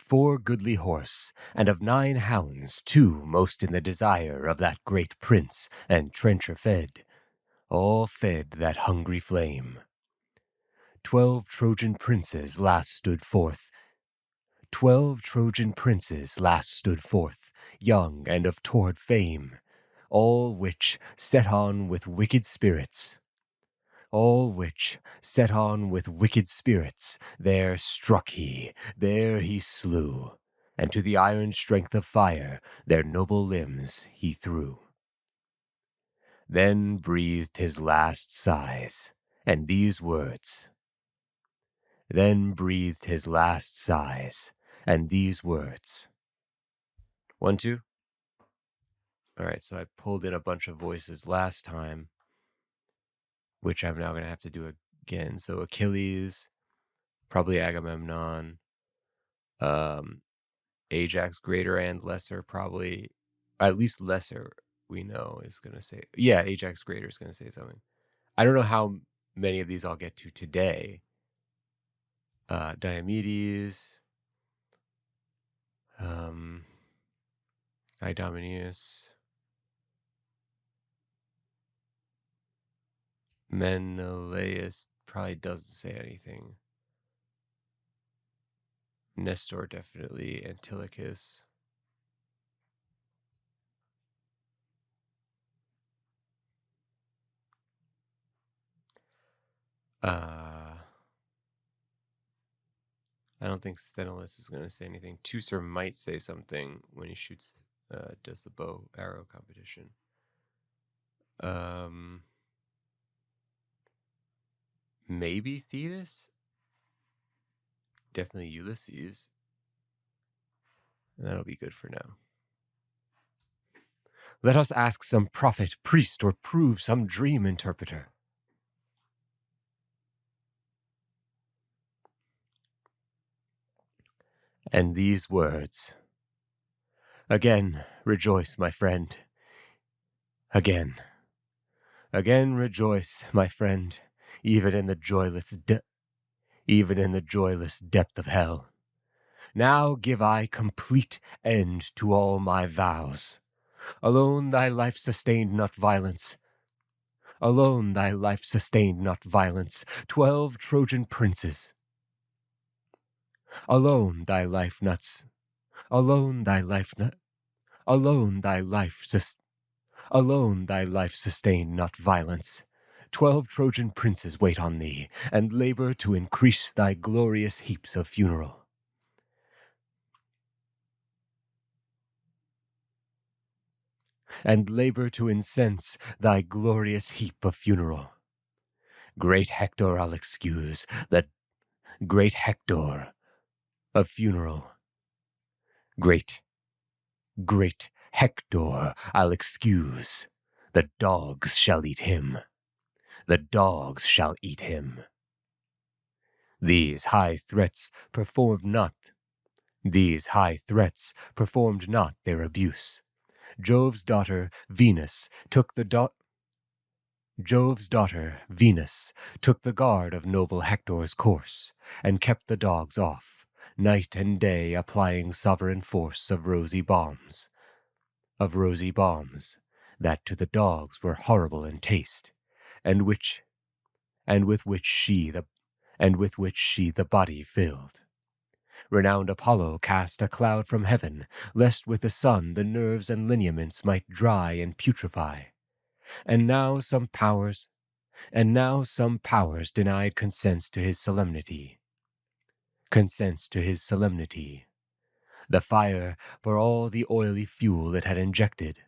4 goodly horse, and of 9 hounds, 2 most in the desire of that great prince, and trencher fed, all fed that hungry flame. 12 Trojan princes last stood forth. 12 Trojan princes last stood forth, young and of torrid fame, all which set on with wicked spirits. All which, set on with wicked spirits, there struck he, there he slew, and to the iron strength of fire their noble limbs he threw. Then breathed his last sighs, and these words. Then breathed his last sighs, and these words. 1, 2. All right, so I pulled in a bunch of voices last time, which I'm now going to have to do again. So Achilles, probably Agamemnon, Ajax, greater and lesser, probably, at least lesser, we know is going to say, yeah, Ajax greater is going to say something. I don't know how many of these I'll get to today. Diomedes, Idomeneus, Menelaus probably doesn't say anything. Nestor definitely, Antilochus. I don't think Sthenelus is going to say anything. Teucer might say something when he shoots, does the bow arrow competition. Maybe Thetis? Definitely Ulysses. That'll be good for now. Let us ask some prophet, priest, or prove some dream interpreter. And these words. Again rejoice, my friend. Again rejoice, my friend, even in the joyless depth of hell. Now give I complete end to all my vows. Alone thy life sustained not violence. Alone thy life sustained not violence. 12 Trojan princes. Alone thy life sustained not violence. 12 Trojan princes wait on thee, and labor to increase thy glorious heaps of funeral. And labor to incense thy glorious heap of funeral. Great Hector I'll excuse, the great Hector of funeral. Great Hector I'll excuse, the dogs shall eat him. The dogs shall eat him. These high threats performed not their abuse. Jove's daughter Venus took the guard of noble Hector's course, and kept the dogs off, night and day applying sovereign force of rosy balms, that to the dogs were horrible in taste, and with which she the body filled. Renowned Apollo cast a cloud from heaven, lest with the sun the nerves and lineaments might dry and putrefy. And now some powers denied consent to his solemnity. The fire for all the oily fuel it had injected.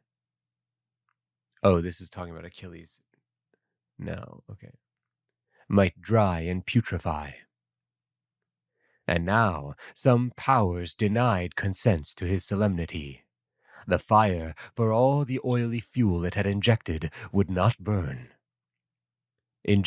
Oh, this is talking about Achilles. No, okay. Might dry and putrefy. And now some powers denied consent to his solemnity. The fire for all the oily fuel it had injected would not burn. And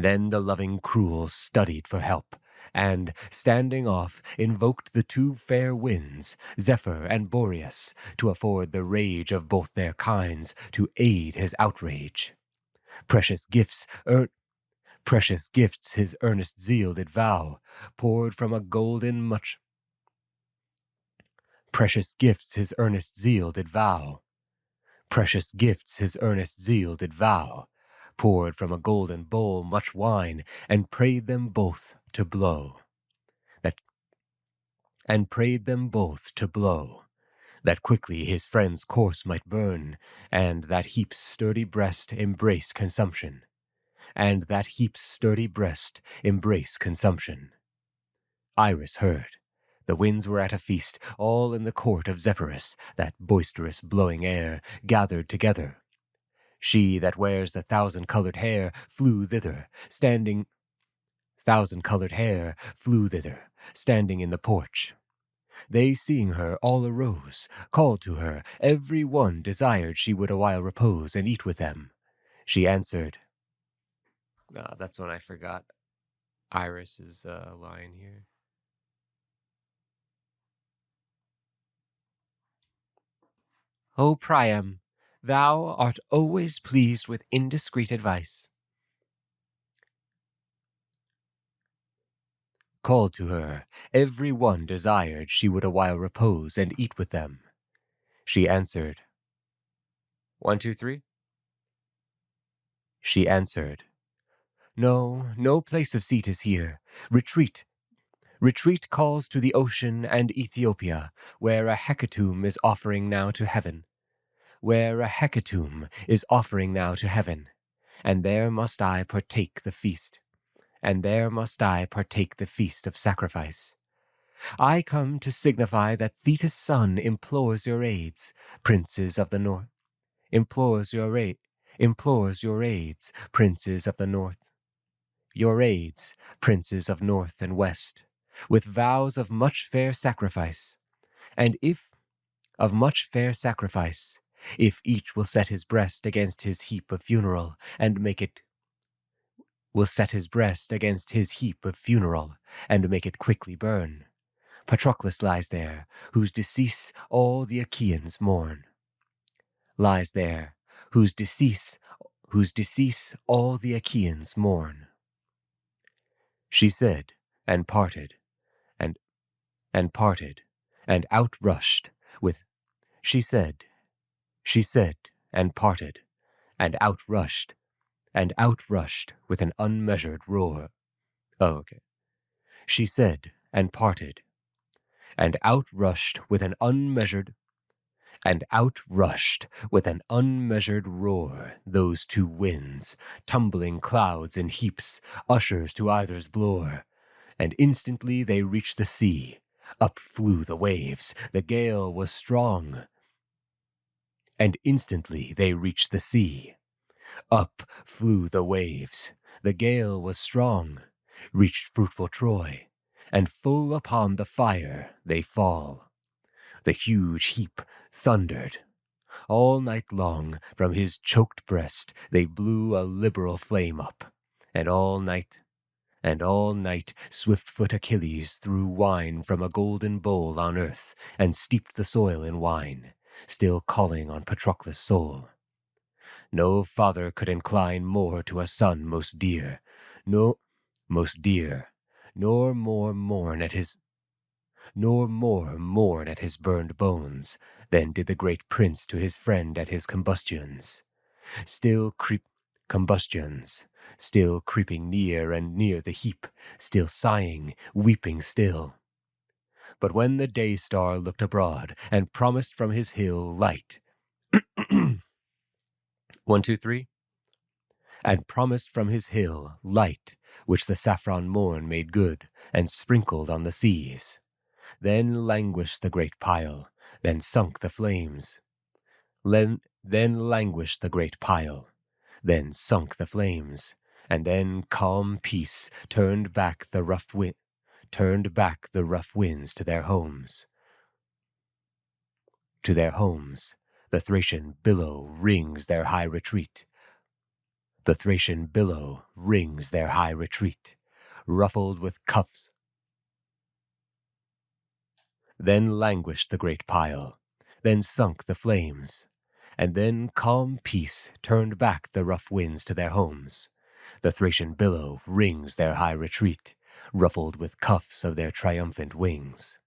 then the loving cruel studied for help, and, standing off, invoked the 2 fair winds, Zephyr and Boreas, to afford the rage of both their kinds to aid his outrage. Precious gifts Precious gifts his earnest zeal did vow, poured from a golden much. Precious gifts his earnest zeal did vow. Precious gifts his earnest zeal did vow, poured from a golden bowl much wine, and prayed them both to blow. That quickly his friend's course might burn, and that heap's sturdy breast embrace consumption. Iris heard. The winds were at a feast, all in the court of Zephyrus, that boisterous blowing air, gathered together. She that wears the thousand-colored hair flew thither, standing in the porch. They, seeing her, all arose, called to her, every one desired she would awhile repose and eat with them. She answered. That's when I forgot Iris's line here. O Priam, thou art always pleased with indiscreet advice. Called to her, every one desired she would awhile repose and eat with them. She answered. 1, 2, 3. She answered, No place of seat is here. Retreat calls to the ocean and Ethiopia, where a hecatomb is offering now to heaven. And there must I partake the feast. Of sacrifice. I come to signify that Thetis' son implores your aids, princes of the north. Your aids, princes of north and west, with vows of much fair sacrifice. And if each will set his breast against his heap of funeral, and make it quickly burn. Patroclus lies there, whose decease all the Achaeans mourn. She said, and parted, and outrushed with. She said, and parted, and outrushed with an unmeasured roar. Oh, okay. She said, and parted, and outrushed with an unmeasured roar, those two winds, tumbling clouds in heaps, ushers to either's blore. And instantly they reached the sea. Up flew the waves, the gale was strong. Up flew the waves, the gale was strong, reached fruitful Troy, and full upon the fire they fall. The huge heap thundered. All night long from his choked breast they blew a liberal flame up, and all night swift-foot Achilles threw wine from a golden bowl on earth, and steeped the soil in wine, still calling on Patroclus' soul. No father could incline more to a son most dear, nor more mourn at his burned bones, than did the great prince to his friend at his combustions. Still creeping near and near the heap, still sighing, weeping still. But when the day star looked abroad, and promised from his hill light, 1, 2, 3. And promised from his hill light, which the saffron morn made good, and sprinkled on the seas. Then languished the great pile, then sunk the flames. Then sunk the flames, and then calm peace turned back the rough winds to their homes. The Thracian billow rings their high retreat. Ruffled with cuffs. Then languished the great pile, then sunk the flames, and then calm peace turned back the rough winds to their homes. The Thracian billow rings their high retreat, ruffled with cuffs of their triumphant wings.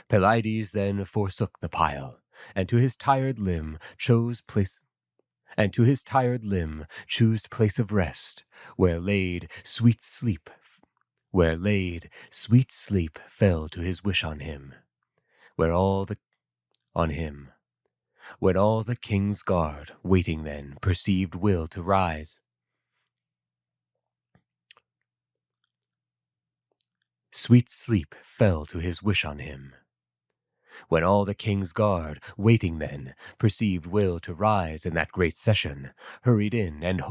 Pelides then forsook the pile, and to his tired limb chose place of rest, where laid sweet sleep fell to his wish on him, when all the king's guard, waiting then, perceived will to rise. Sweet sleep fell to his wish on him. When all the king's guard, waiting then, perceived will to rise in that great session, hurried in and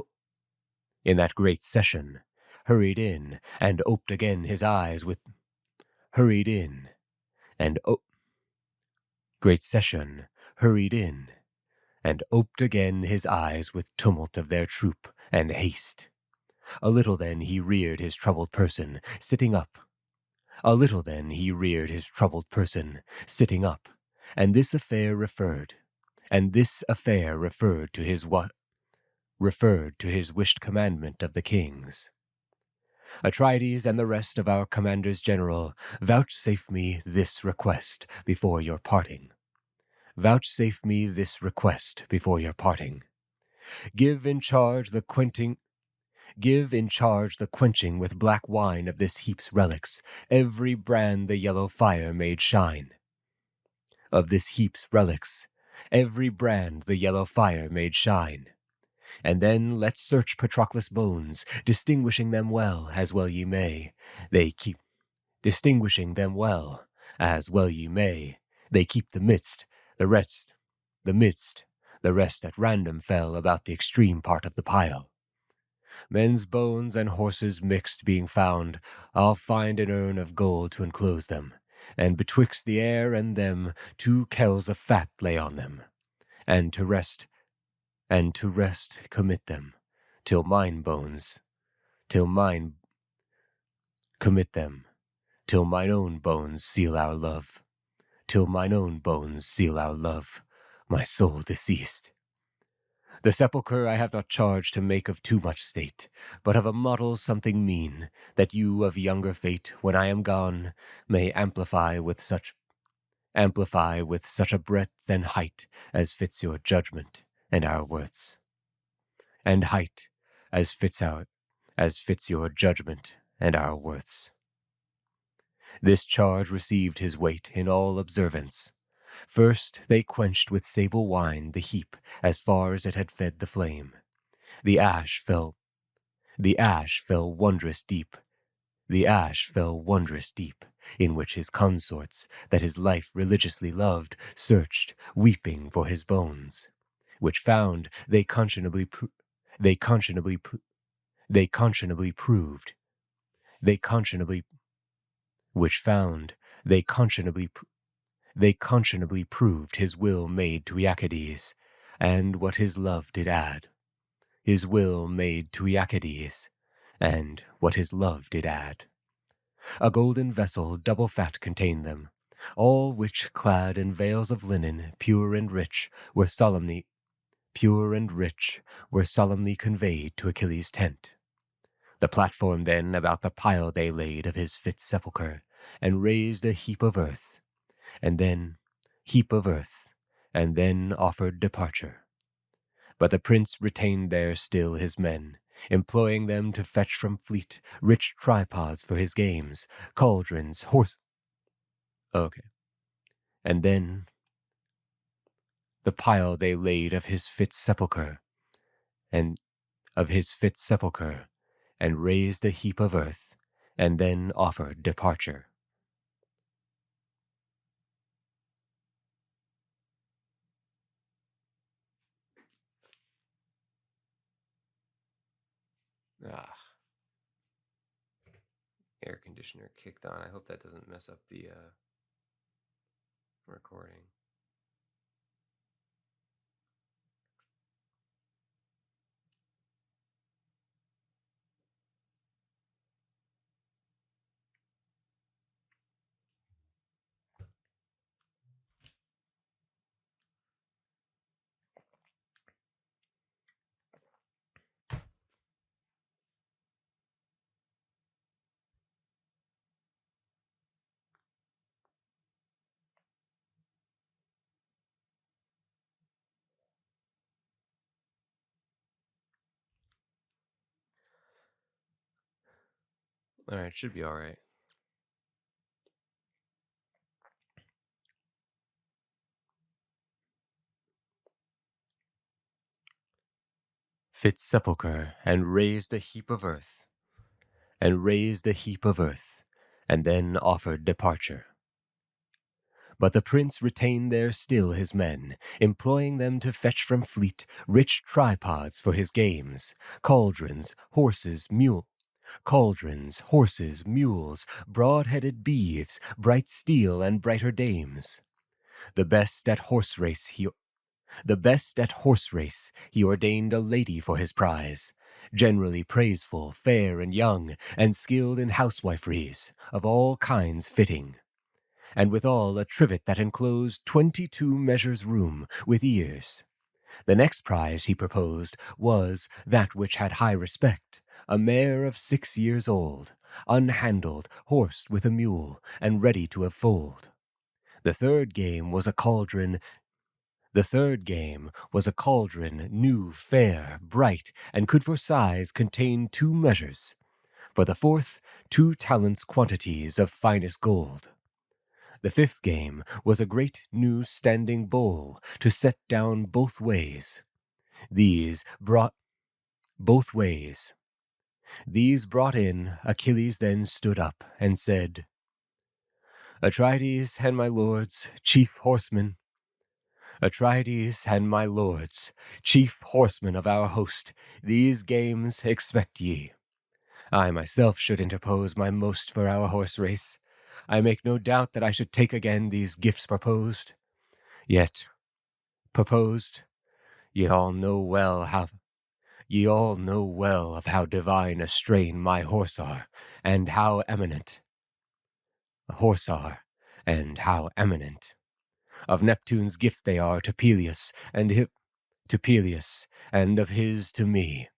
oped again his eyes with tumult of their troop and haste. A little then he reared his troubled person, sitting up, and this affair referred to his wished commandment of the king's. Atrides and the rest of our commanders general, vouchsafe me this request before your parting. Give in charge the quenching with black wine of this heap's relics, every brand the yellow fire made shine. And then let's search Patroclus' bones, distinguishing them well as well ye may. They keep the rest at random fell about the extreme part of the pile. Men's bones and horses mixed being found, I'll find an urn of gold to enclose them, and betwixt the air and them 2 kells of fat lay on them, and to rest commit them, till mine own bones seal our love, my soul deceased. The sepulchre I have not charge to make of too much state, but of a model something mean, that you of younger fate, when I am gone, may amplify with such a breadth and height as fits your judgment and our worths, This charge received his weight in all observance. First they quenched with sable wine the heap as far as it had fed the flame. The ash fell wondrous deep, in which his consorts, that his life religiously loved, searched, weeping for his bones, which found they conscionably proved his will made to Iacides, and what his love did add. A golden vessel double fat contained them, all which, clad in veils of linen, pure and rich, were solemnly conveyed to Achilles' tent. The platform then about the pile they laid of his fit sepulchre, and raised a heap of earth, and then offered departure. But the prince retained there still his men, employing them to fetch from fleet rich tripods for his games, cauldrons, And then the pile they laid of his fit sepulchre, and raised a heap of earth, and then offered departure. Air conditioner kicked on. I hope that doesn't mess up the recording. Alright, should be alright. Fit sepulchre, and raised a heap of earth, and then offered departure. But the prince retained there still his men, employing them to fetch from fleet rich tripods for his games, cauldrons, horses, mules, broad-headed beeves, bright steel, and brighter dames. The best at horse race he ordained a lady for his prize, generally praiseful, fair and young, and skilled in housewiferys, of all kinds fitting. And withal a trivet that enclosed 22 measures room, with ears. The next prize he proposed was that which had high respect, a mare of 6 years old, unhandled, horsed with a mule, and ready to have foaled. The third game was a cauldron, new, fair, bright, and could for size contain 2 measures. For the fourth, 2 talents quantities of finest gold. The fifth game was a great new standing bowl to set down both ways. These brought in, Achilles then stood up and said, Atrides and my lords, chief horsemen of our host, these games expect ye. I myself should interpose my most for our horse race. I make no doubt that I should take again these gifts proposed. Yet, ye all know well of how divine a strain my horse are, and how eminent. Of Neptune's gift they are to Peleus, and of his to me.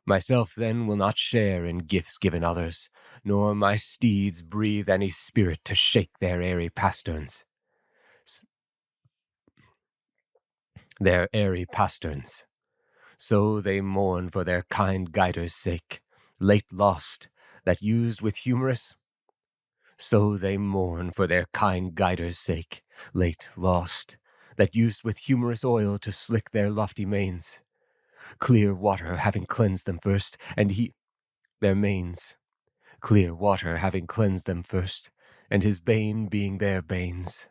Myself then will not share in gifts given others, nor my steeds breathe any spirit to shake their airy pasterns. So they mourn for their kind guider's sake, late lost, that used with humorous oil to slick their lofty manes. Clear water having cleansed them first, and his bane being their banes.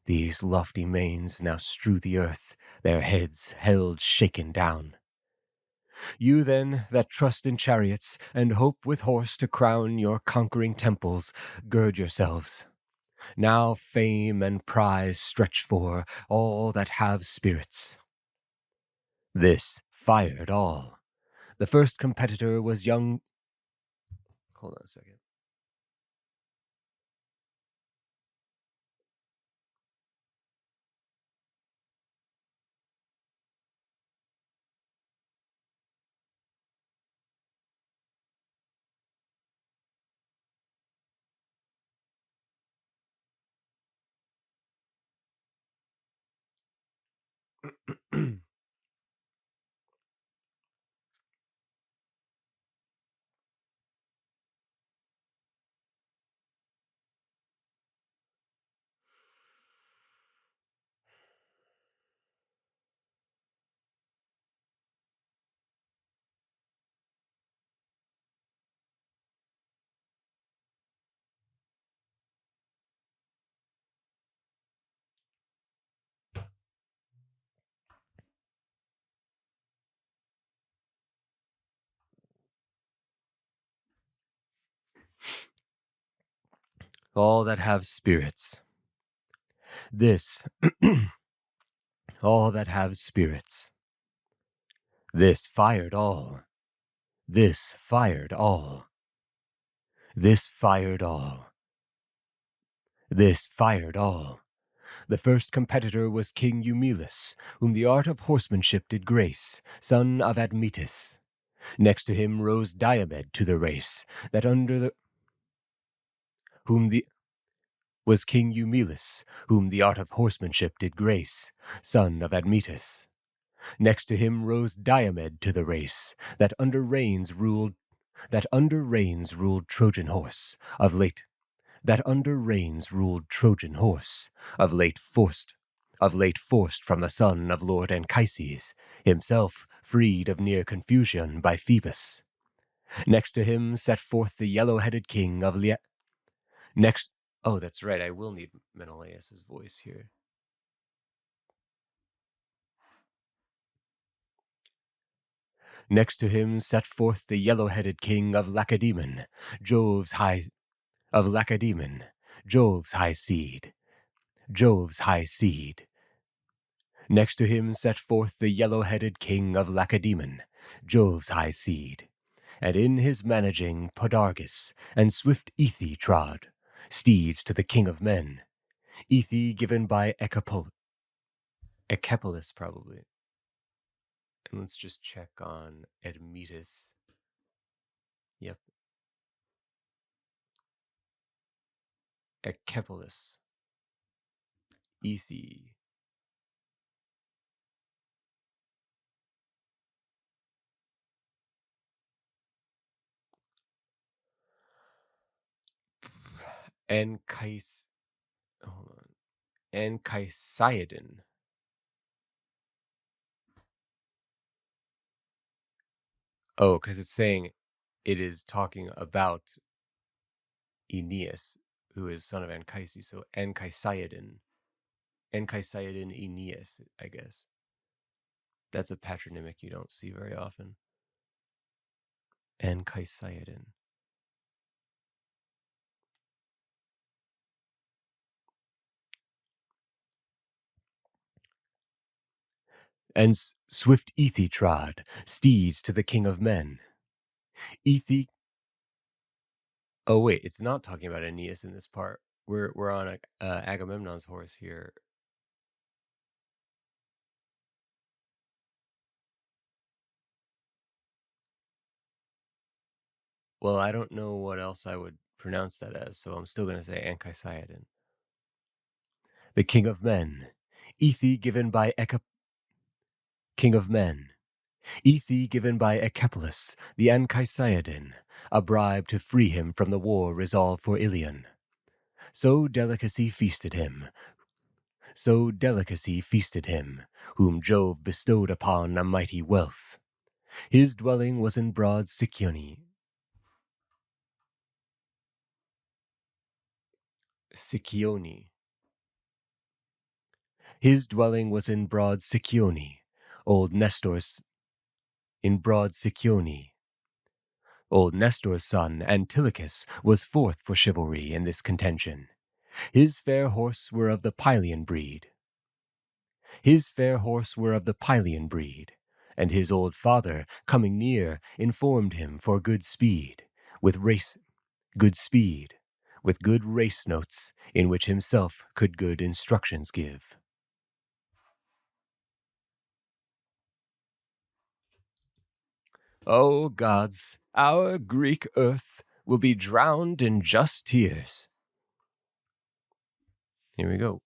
These lofty manes now strew the earth, their heads held shaken down. You then, that trust in chariots, and hope with horse to crown your conquering temples, gird yourselves. Now fame and prize stretch for all that have spirits. This fired all. The first competitor was young... Hold on a second. All that have spirits. This all that have spirits. This fired all. This fired all. This fired all. This fired all. The first competitor was King Eumelus, whom the art of horsemanship did grace, son of Admetus. Next to him rose Diomed to the race, that under the was King Eumelus, whom the art of horsemanship did grace, son of Admetus. Next to him rose Diomed to the race, that under reins ruled that under reins ruled Trojan horse, of late forced from the son of Lord Anchises, himself freed of near confusion by Phoebus. Next to him set forth the yellow-headed king of Oh, that's right, I will need Menelaus's voice here. Next to him set forth the yellow-headed king of Lacedaemon, Jove's high seed. Next to him set forth the yellow-headed king of Lacedaemon, Jove's high seed, and in his managing Podargus and swift Ethe trod, steeds to the king of men, Ethe given by Echepolus probably. And let's just check on Admetus. Yep. Echepolus. Ethe. Anchisaidon. Oh, because it's saying it is talking about Aeneas, who is son of Anchises, so Anchisaidon Aeneas, I guess. That's a patronymic you don't see very often. Anchisaidon. And swift Ethe trod, steeds to the king of men. Ethe. Oh wait, it's not talking about Aeneas in this part. We're on Agamemnon's horse here. Well, I don't know what else I would pronounce that as, so I'm still going to say Anchisaidon. The king of men. Ethe given by King of men. Ethe given by Echepolus, the Anchisaidon, a bribe to free him from the war resolved for Ilion. So delicacy feasted him, whom Jove bestowed upon a mighty wealth. His dwelling was in broad Sicyone. His dwelling was in broad Sicyone, old Nestor's son, Antilochus, was fourth for chivalry in this contention. His fair horse were of the Pylian breed. And his old father, coming near, informed him for good speed, with good race notes, in which himself could good instructions give. O gods, our Greek earth will be drowned in just tears. Here we go.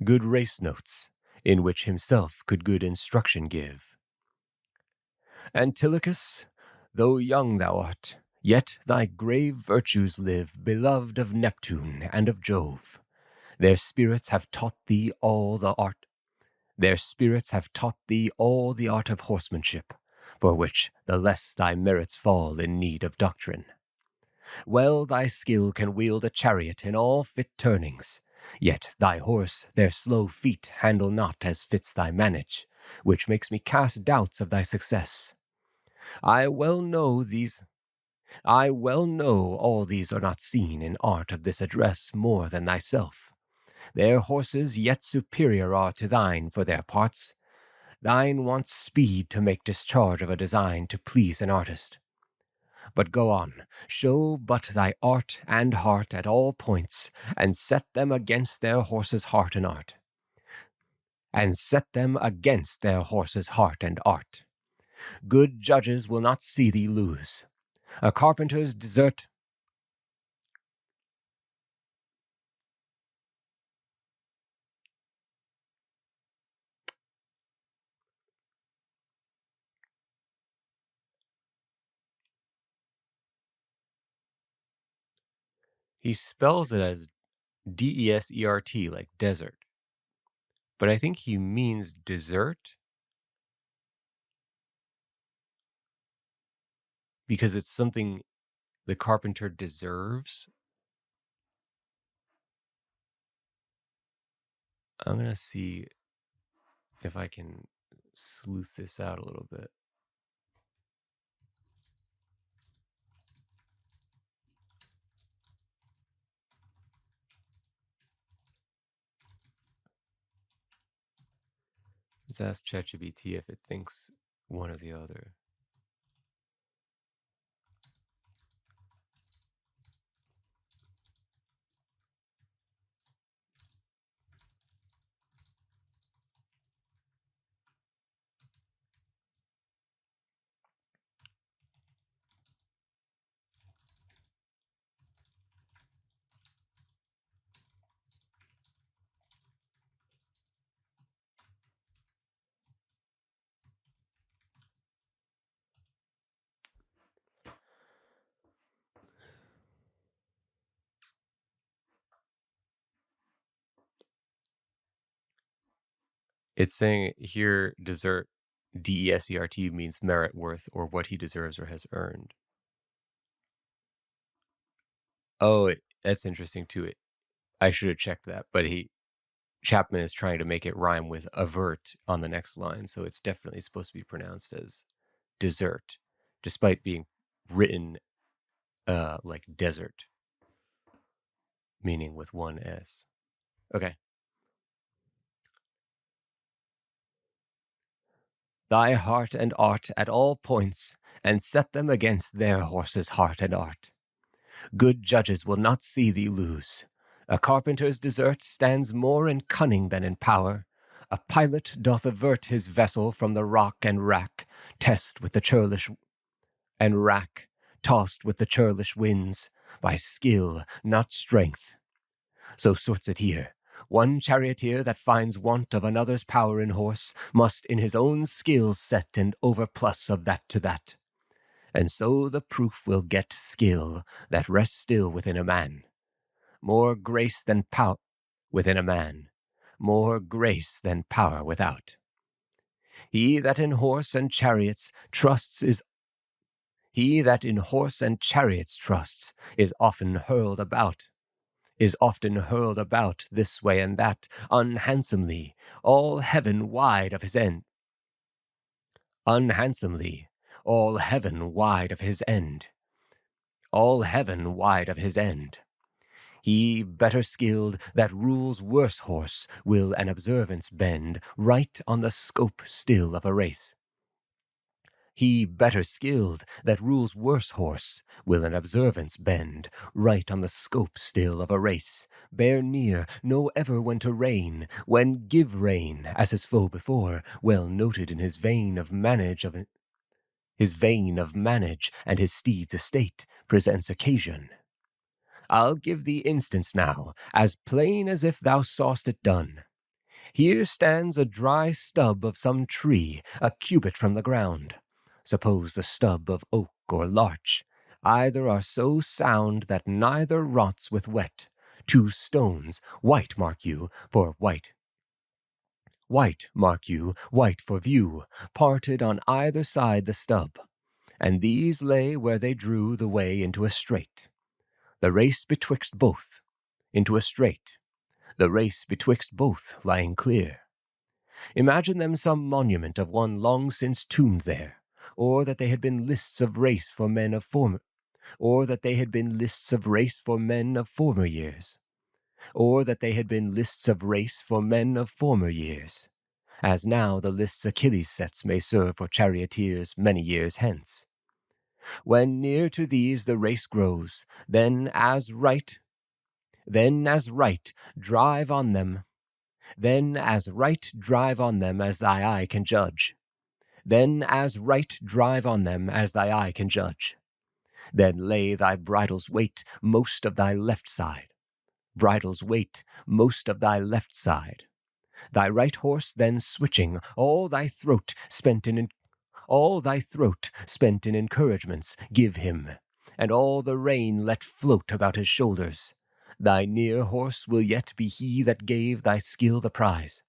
Good race notes, in which himself could good instruction give. Antilochus, though young thou art, yet thy grave virtues live, beloved of Neptune and of Jove. Their spirits have taught thee all the art of horsemanship, for which the less thy merits fall in need of doctrine. Well thy skill can wield a chariot in all fit turnings, yet thy horse their slow feet handle not as fits thy manage, which makes me cast doubts of thy success. I well know all these are not seen in art of this address more than thyself. Their horses yet superior are to thine for their parts. Thine wants speed to make discharge of a design to please an artist. But go on, show but thy art and heart at all points, and set them against their horses' heart and art. Good judges will not see thee lose. A carpenter's desert. He spells it as desert, like desert. But I think he means dessert because it's something the carpenter deserves. I'm going to see if I can sleuth this out a little bit. Let's ask ChatGPT if it thinks one or the other. It's saying here, desert, desert means merit, worth, or what he deserves or has earned. Oh, that's interesting too. I should have checked that, but Chapman is trying to make it rhyme with avert on the next line, so it's definitely supposed to be pronounced as dessert, despite being written like desert, meaning with one S. Okay. Thy heart and art at all points, and set them against their horse's heart and art. Good judges will not see thee lose. A carpenter's desert stands more in cunning than in power. A pilot doth avert his vessel from the rock and rack, tossed with the churlish winds, by skill, not strength. So sorts it here. One charioteer that finds want of another's power in horse must in his own skill set and overplus of that to that. And so the proof will get skill that rests still within a man. More grace than power within a man, more grace than power without. He that in horse and chariots trusts is often hurled about this way and that, unhandsomely, all heaven wide of his end. Unhandsomely, all heaven wide of his end. All heaven wide of his end. He, better skilled, that rules worse horse, will an observance bend, right on the scope still of a race. He, better skilled, that rules worse horse, will an observance bend, right on the scope still of a race. Bear near, know ever when to rein, when give rein, as his foe before, well noted in his vein of manage, and his steed's estate presents occasion. I'll give thee instance now, as plain as if thou saw'st it done. Here stands a dry stub of some tree, a cubit from the ground. Suppose the stub of oak or larch. Either are so sound that neither rots with wet. 2 stones, white, mark you, for white. White, mark you, white for view, parted on either side the stub. And these lay where they drew the way into a strait. The race betwixt both, into a strait. The race betwixt both lying clear. Imagine them some monument of one long since tombed there, or that they had been lists of race for men of former years, or that they had been lists of race for men of former years, as now the lists Achilles sets may serve for charioteers many years hence. When near to these the race grows, then as right drive on them as thy eye can judge. Then lay thy bridle's weight most of thy left side. Thy right horse then switching, all thy throat spent in encouragements, give him. and all the rain let float about his shoulders. Thy near horse will yet be he that gave thy skill the prize.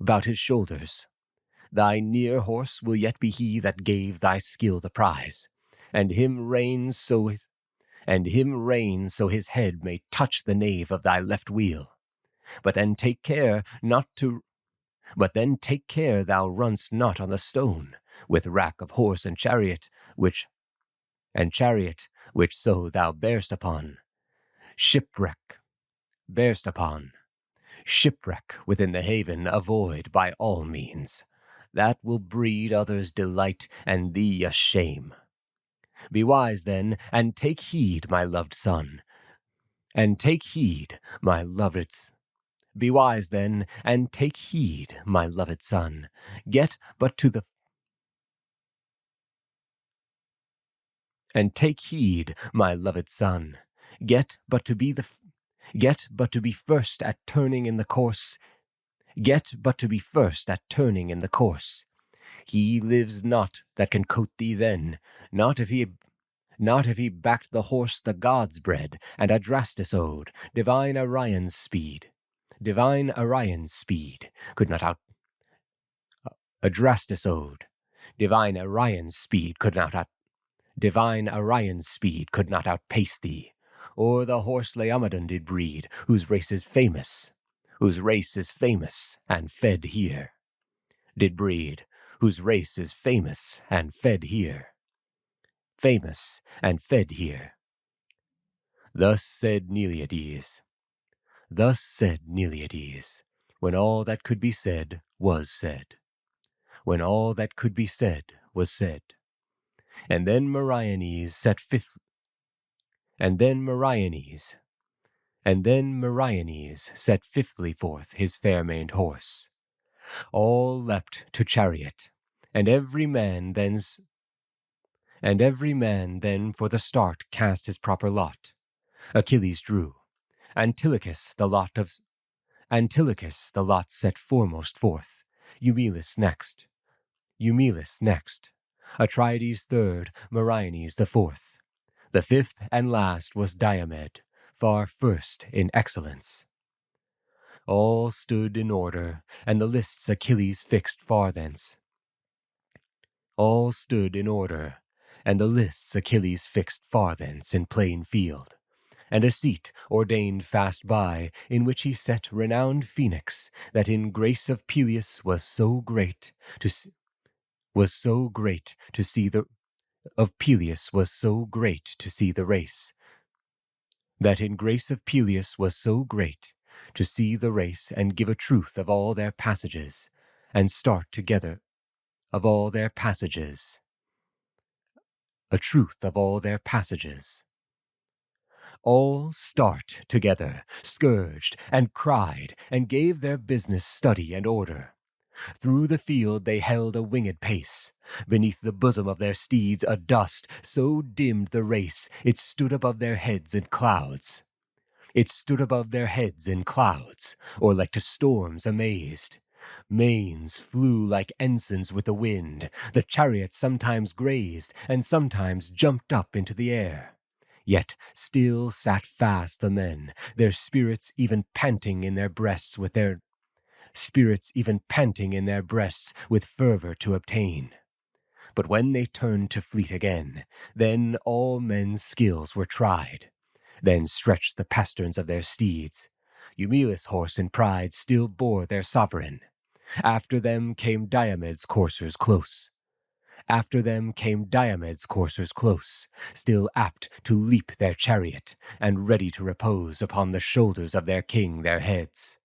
About his shoulders. Thy near horse will yet be he that gave thy skill the prize, and him rein so his head may touch the nave of thy left wheel. But then take care thou runst not on the stone, with rack of horse and chariot, which so thou bearst upon. Shipwreck within the haven avoid by all means. That will breed others delight, and thee a shame. Be wise then, and take heed, my loved son. Be wise then, and take heed, my loved son. Get but to be first at turning in the course. He lives not that can coat thee then, not if he backed the horse the gods bred, and Adrastus owed, divine Orion's speed could not outpace thee, or the horse Laomedon did breed, whose race is famous and fed here. Thus said Iliad, when all that could be said was said. And then Meriones set fifthly forth his fair-maned horse. All leapt to chariot, and every man then for the start cast his proper lot. Achilles drew. Antilochus the lot set foremost forth. Eumelus next. Atrides third, Meriones the fourth. The fifth and last was Diomed, far first in excellence. All stood in order, and the lists Achilles fixed far thence. In plain field, and a seat ordained fast by, in which he set renowned Phoenix, that in grace of Peleus was so great to see the race, and give a truth of all their passages, and start together of all their passages. All start together, scourged, and cried, and gave their business study and order. Through the field they held a winged pace. Beneath the bosom of their steeds a dust so dimmed the race, it stood above their heads in clouds. Or like to storms amazed. Manes flew like ensigns with the wind. The chariots sometimes grazed, and sometimes jumped up into the air. Yet still sat fast the men, their spirits even panting in their breasts with fervor to obtain. But when they turned to fleet again, then all men's skills were tried. Then stretched the pasterns of their steeds. Eumelus' horse in pride still bore their sovereign. After them came Diomed's coursers close. Still apt to leap their chariot, and ready to repose upon the shoulders of their king their heads.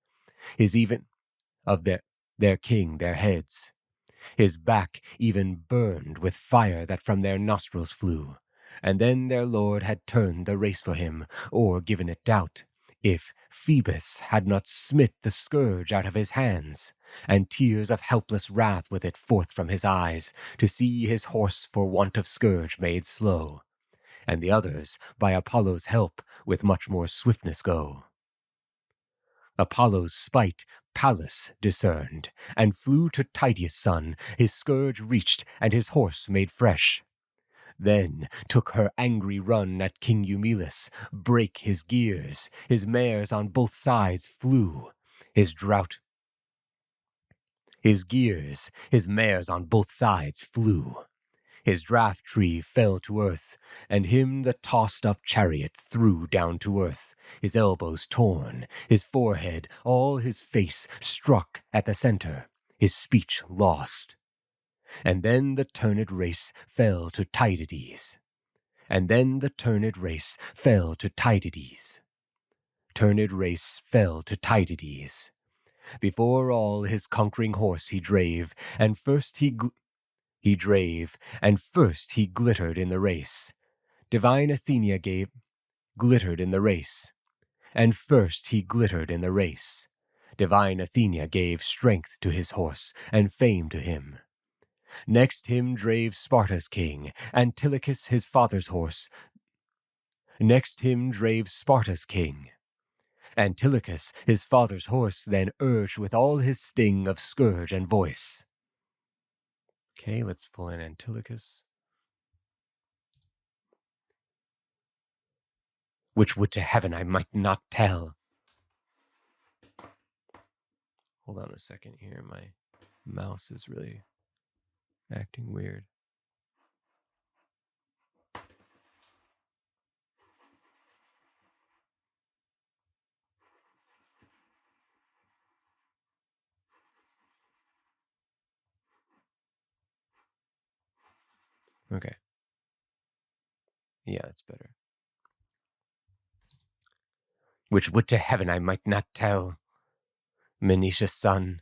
His back even burned with fire that from their nostrils flew. And then their lord had turned the race for him, or given it doubt, if Phoebus had not smit the scourge out of his hands, and tears of helpless wrath with it forth from his eyes, to see his horse for want of scourge made slow, and the others, by Apollo's help, with much more swiftness go. Apollo's spite Pallas discerned, and flew to Tydeus' son. His scourge reached, and his horse made fresh. Then took her angry run at King Eumelus, brake his gears, his mares on both sides flew, his mares on both sides flew. His draught tree fell to earth, and him the tossed-up chariot threw down to earth, his elbows torn, his forehead, all his face struck at the center, his speech lost. And then the turned race fell to Tydides. Turned race fell to Tydides. Before all his conquering horse he drave, and first he glittered in the race. Divine Athenia glittered in the race. And first he glittered in the race. Divine Athenia gave strength to his horse, and fame to him. Next him drave Sparta's king, Antilochus his father's horse. Antilochus his father's horse then urged with all his sting of scourge and voice. Okay, let's pull in Antilochus. Which would to heaven I might not tell. Hold on a second here, my mouse is really acting weird. Okay. Yeah, that's better. Which would to heaven I might not tell, Menetius' son.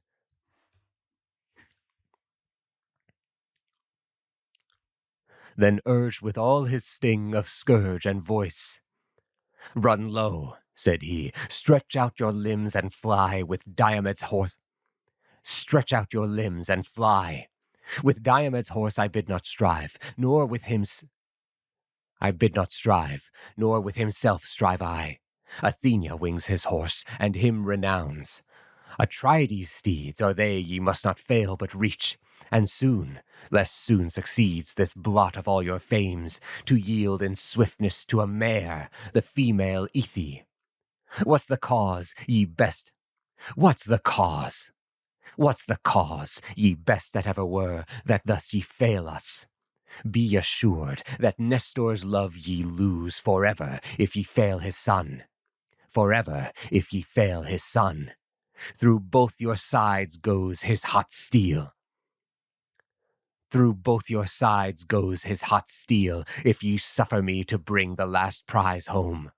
Then urged with all his sting of scourge and voice. Run low, said he, stretch out your limbs and fly with Diomed's horse. Stretch out your limbs and fly. With Diomed's horse I bid not strive, nor with himself strive I. Athenia wings his horse, and him renounds. Atrides' steeds are they ye must not fail but reach, and soon, less soon succeeds this blot of all your fames, to yield in swiftness to a mare, the female Ethe. What's the cause, ye best that ever were, that thus ye fail us? Be assured that Nestor's love ye lose forever if ye fail his son. Through both your sides goes his hot steel. If ye suffer me to bring the last prize home.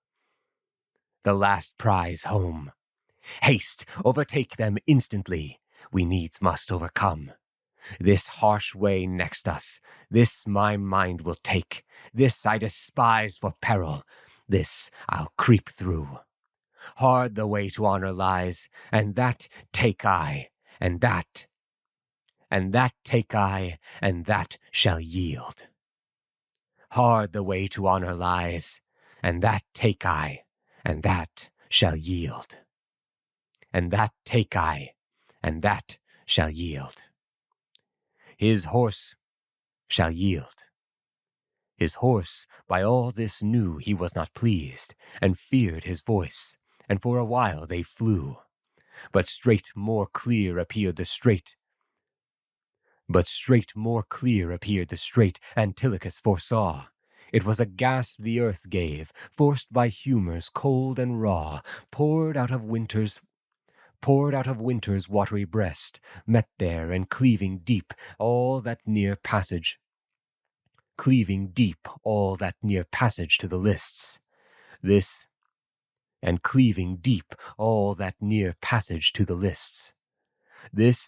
Haste, overtake them instantly. We needs must overcome. This harsh way next us, this my mind will take. This I despise for peril, this I'll creep through. Hard the way to honor lies, and that take I, and that take I, and that shall yield. Hard the way to honor lies, and that take I, and that shall yield. And that take I, and that shall yield. His horse shall yield. His horse by all this knew he was not pleased, and feared his voice, and for a while they flew. But straight more clear appeared the strait. Antilochus foresaw. It was a gasp the earth gave, forced by humors cold and raw, poured out of winter's watery breast, met there and cleaving deep all that near passage to the lists. This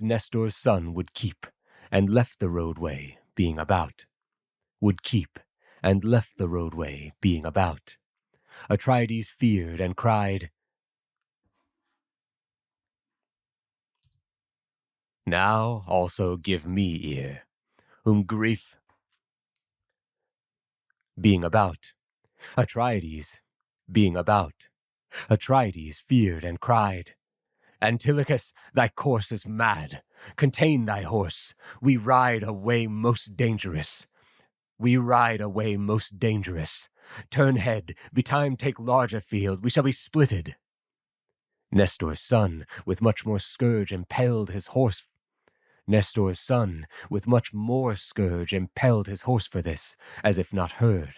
Nestor's son would keep, and left the roadway, being about. Atrides feared and cried, Now also give me ear, whom grief being about. Atrides feared and cried, Antilochus, thy course is mad. Contain thy horse. We ride a way most dangerous. Turn head, betime take larger field, we shall be splitted. Nestor's son, with much more scourge, impelled his horse for this, as if not heard,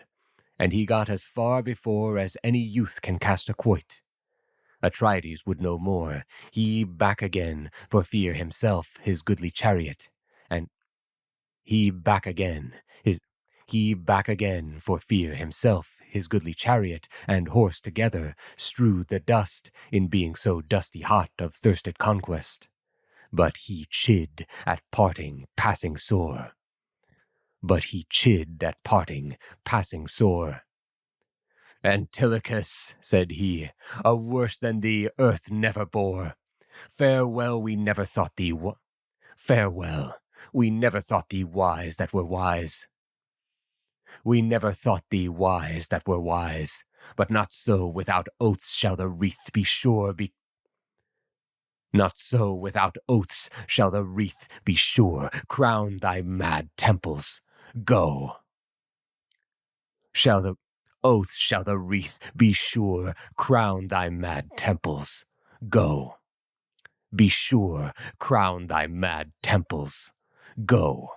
and he got as far before as any youth can cast a quoit. Atrides would no more, he back again, for fear himself his goodly chariot, and for fear himself his goodly chariot and horse together strewed the dust in being so dusty hot of thirsted conquest. But he chid at parting passing sore. Antilochus, said he, a worse than thee earth never bore. Farewell, we never thought thee wise that were wise. But not so without oaths shall the wreath be sure. Crown thy mad temples. Go. Shall the wreath be sure, crown thy mad temples. Go. Be sure, crown thy mad temples. Go.